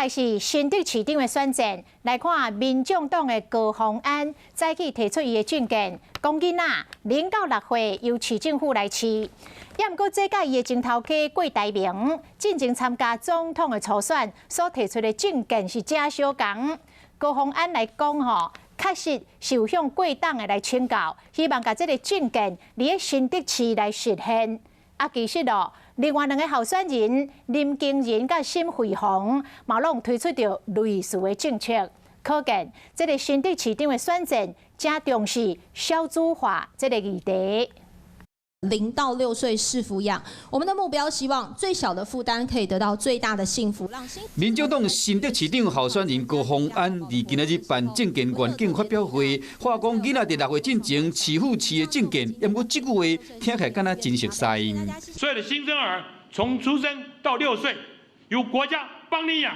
来是新竹市长的选战，来看民众党的高虹安早起提出伊的政见，讲囡仔0到6岁由市政府来饲。也毋过这届伊的前头家郭台铭进前参加总统的初选，所提出的政见是正相共。高虹安来讲吼，确实是有向贵党的来请教，希望把这个政见伫新竹市来实现。其实哦，另外2个候选人林经仁甲沈惠宏，嘛拢推出着类似的政策，可见这个新竹市长的选战正重视少子化这个议题。0到6岁试抚养，我们的目标希望最小的负担可以得到最大的幸福。民进党新竹市长候选人高虹安伫今仔日办政见愿景发表会，话讲囡仔伫6岁进前饲父饲的政见，也毋过这句话听起来敢若真熟悉。所有的新生儿从出生到6岁，由国家帮你养。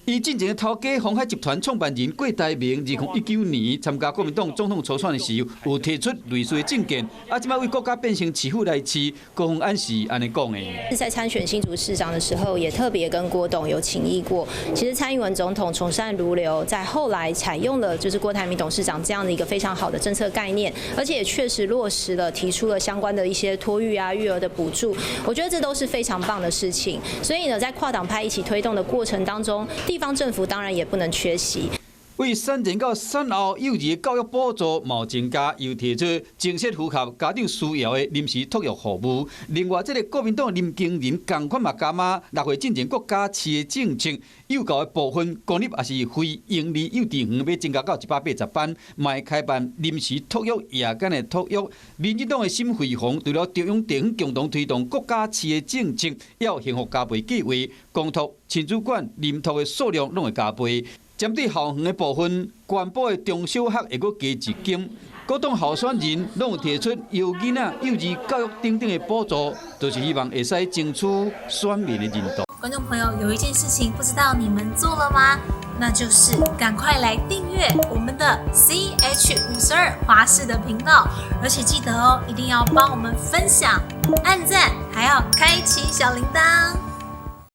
伊进前的头家鸿海集团创办人郭台铭，2019年参加国民党总统初选的时候，有提出类似的政见，即摆为国家变成饲父来饲，高虹安是安尼讲的。在参选新竹市长的时候，也特别跟郭董有请益过。其实蔡英文总统从善如流，在后来采用了就是郭台铭董事长这样的一个非常好的政策概念，而且也确实落实了，提出了相关的一些托育啊、育儿的补助。我觉得这都是非常棒的事情。所以呢，在跨党派一起推动的过程当中，地方政府当然也不能缺席。为3年到3后幼儿的教育补助冇增加，又提出正式符合家长需要的临时托育服务。另外，这个国民党林经仁同款嘛加码6岁进前国家饲的政策，幼教的部分公立也是非营利幼稚园要增加到180班，卖开办临时托育夜间的托育。民进党的沈惠宏除了中央地方共同推动国家饲的政策，也有幸福加倍计划，公托、亲子馆、临托的数量拢会加倍。针对校园的部分，全部的中小学会阁加一间。各党候选人拢有提出幼囡仔、幼儿教育等等的补助，都是希望会使争取选民的认同。观众朋友，有一件事情不知道你们做了吗？那就是赶快来订阅我们的 CH52华视的频道，而且记得哦，一定要帮我们分享、按赞，还要开启小铃铛。